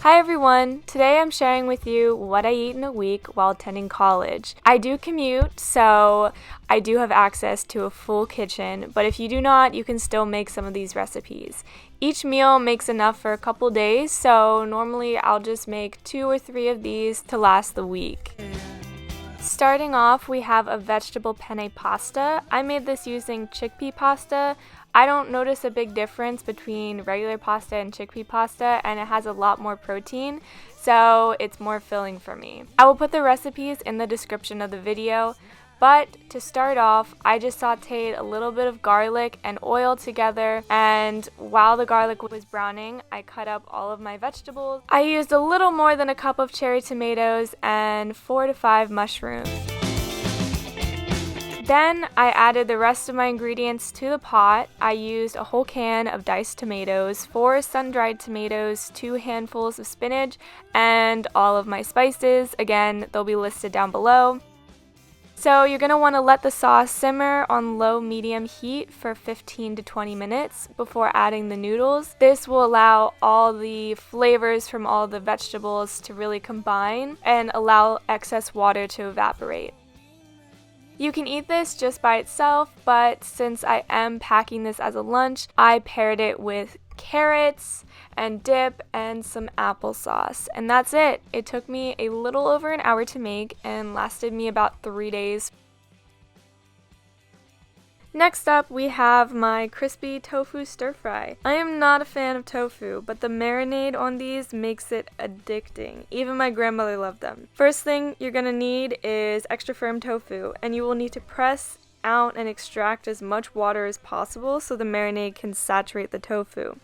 Hi everyone! Today I'm sharing with you what I eat in a week while attending college. I do commute, so I do have access to a full kitchen, but if you do not, you can still make some of these recipes. Each meal makes enough for a couple days, so normally I'll just make 2 or 3 of these to last the week. Starting off, we have a vegetable penne pasta. I made this using chickpea pasta. I don't notice a big difference between regular pasta and chickpea pasta, and it has a lot more protein, so it's more filling for me. I will put the recipes in the description of the video, but to start off, I just sauteed a little bit of garlic and oil together, and while the garlic was browning, I cut up all of my vegetables. I used a little more than a cup of cherry tomatoes and 4 to 5 mushrooms. Then I added the rest of my ingredients to the pot. I used a whole can of diced tomatoes, 4 sun-dried tomatoes, 2 handfuls of spinach, and all of my spices. Again, they'll be listed down below. So you're going to want to let the sauce simmer on low-medium heat for 15 to 20 minutes before adding the noodles. This will allow all the flavors from all the vegetables to really combine and allow excess water to evaporate. You can eat this just by itself, but since I am packing this as a lunch, I paired it with carrots and dip and some applesauce, and that's it. It took me a little over an hour to make and lasted me about 3 days. Next up, we have my crispy tofu stir fry. I am not a fan of tofu, but the marinade on these makes it addicting. Even my grandmother loved them. First thing you're gonna need is extra firm tofu, and you will need to press out and extract as much water as possible so the marinade can saturate the tofu.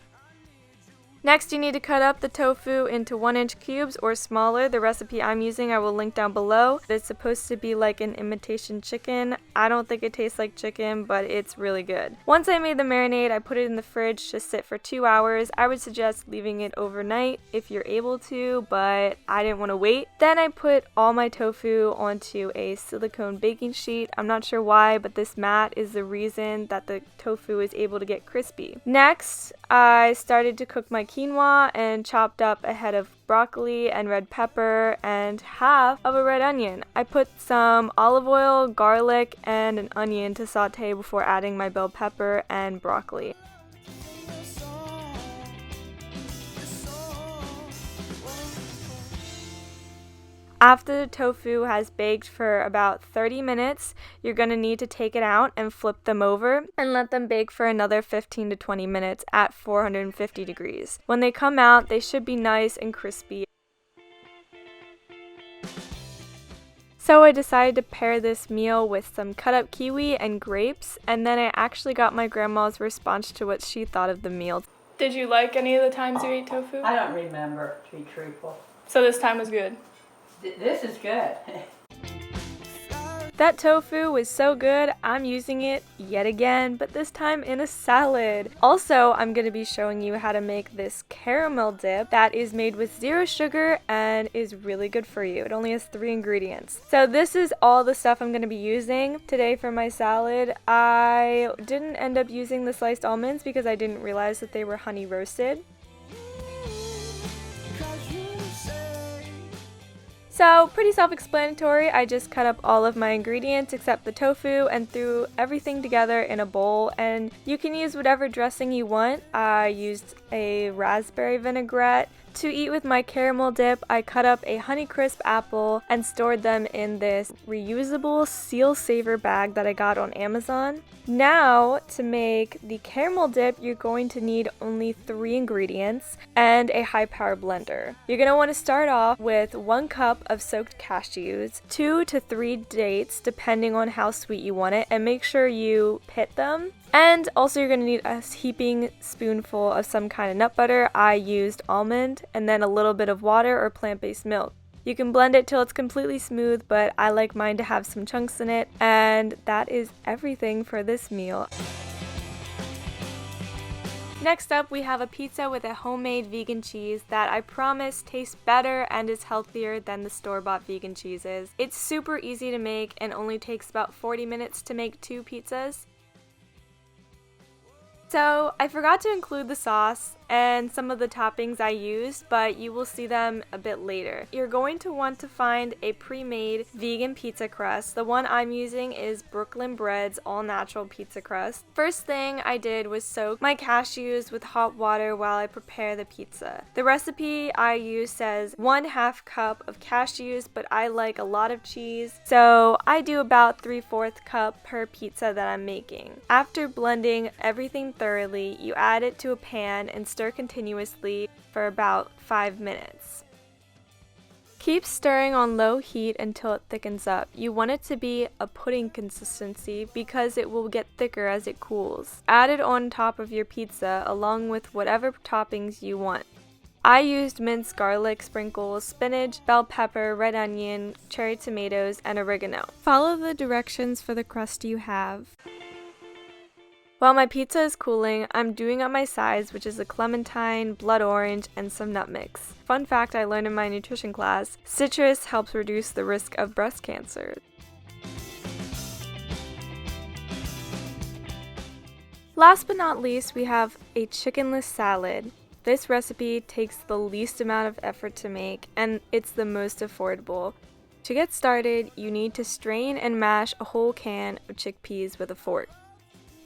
Next, you need to cut up the tofu into 1-inch cubes or smaller. The recipe I'm using I will link down below. It's supposed to be like an imitation chicken. I don't think it tastes like chicken, but it's really good. Once I made the marinade, I put it in the fridge to sit for 2 hours. I would suggest leaving it overnight if you're able to, but I didn't want to wait. Then I put all my tofu onto a silicone baking sheet. I'm not sure why, but this mat is the reason that the tofu is able to get crispy. Next, I started to cook my quinoa and chopped up a head of broccoli and red pepper and half of a red onion. I put some olive oil, garlic, and an onion to saute before adding my bell pepper and broccoli. After the tofu has baked for about 30 minutes, you're going to need to take it out and flip them over and let them bake for another 15 to 20 minutes at 450 degrees. When they come out, they should be nice and crispy. So I decided to pair this meal with some cut up kiwi and grapes, and then I actually got my grandma's response to what she thought of the meal. Did you like any of the times you ate tofu? I don't remember, to be truthful. So this time was good? This is good. That tofu was so good, I'm using it yet again, but this time in a salad. Also, I'm going to be showing you how to make this caramel dip that is made with 0 sugar and is really good for you. It only has 3 ingredients. So this is all the stuff I'm going to be using today for my salad. I didn't end up using the sliced almonds because I didn't realize that they were honey roasted. So, pretty self-explanatory. I just cut up all of my ingredients except the tofu and threw everything together in a bowl, and you can use whatever dressing you want. I used a raspberry vinaigrette. To eat with my caramel dip, I cut up a Honeycrisp apple and stored them in this reusable Seal Saver bag that I got on Amazon. Now, to make the caramel dip, you're going to need only 3 ingredients and a high-power blender. You're going to want to start off with 1 cup of soaked cashews, 2 to 3 dates, depending on how sweet you want it, and make sure you pit them. And also you're going to need a heaping spoonful of some kind of nut butter. I used almond, and then a little bit of water or plant-based milk. You can blend it till it's completely smooth, but I like mine to have some chunks in it, and that is everything for this meal. Next up, we have a pizza with a homemade vegan cheese that I promise tastes better and is healthier than the store-bought vegan cheeses. It's super easy to make and only takes about 40 minutes to make 2 pizzas. So I forgot to include the sauce and some of the toppings I used, but you will see them a bit later. You're going to want to find a pre-made vegan pizza crust. The one I'm using is Brooklyn Bread's all-natural pizza crust. First thing I did was soak my cashews with hot water while I prepare the pizza. The recipe I use says 1/2 cup of cashews, but I like a lot of cheese, so I do about 3/4 cup per pizza that I'm making. After blending everything thoroughly, you add it to a pan and stir continuously for about 5 minutes. Keep stirring on low heat until it thickens up. You want it to be a pudding consistency because it will get thicker as it cools. Add it on top of your pizza along with whatever toppings you want. I used minced garlic, sprinkles, spinach, bell pepper, red onion, cherry tomatoes, and oregano. Follow the directions for the crust you have. While my pizza is cooling, I'm doing up my sides, which is a clementine, blood orange, and some nut mix. Fun fact I learned in my nutrition class, citrus helps reduce the risk of breast cancer. Last but not least, we have a chickenless salad. This recipe takes the least amount of effort to make, and it's the most affordable. To get started, you need to strain and mash a whole can of chickpeas with a fork.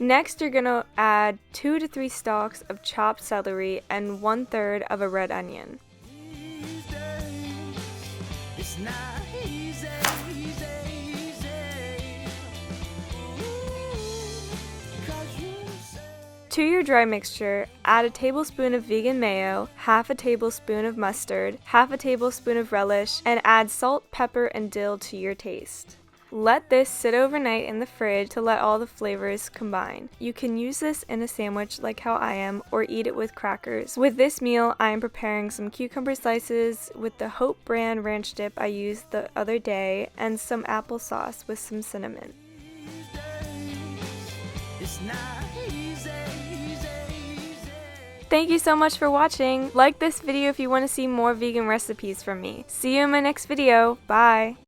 Next, you're going to add 2 to 3 stalks of chopped celery and 1/3 of a red onion. To your dry mixture, add a tablespoon of vegan mayo, half a tablespoon of mustard, half a tablespoon of relish, and add salt, pepper, and dill to your taste. Let this sit overnight in the fridge to let all the flavors combine. You can use this in a sandwich like how I am, or eat it with crackers. With this meal, I am preparing some cucumber slices with the Hope brand ranch dip I used the other day, and some applesauce with some cinnamon. Thank you so much for watching. Like this video if you want to see more vegan recipes from me. See you in my next video. Bye!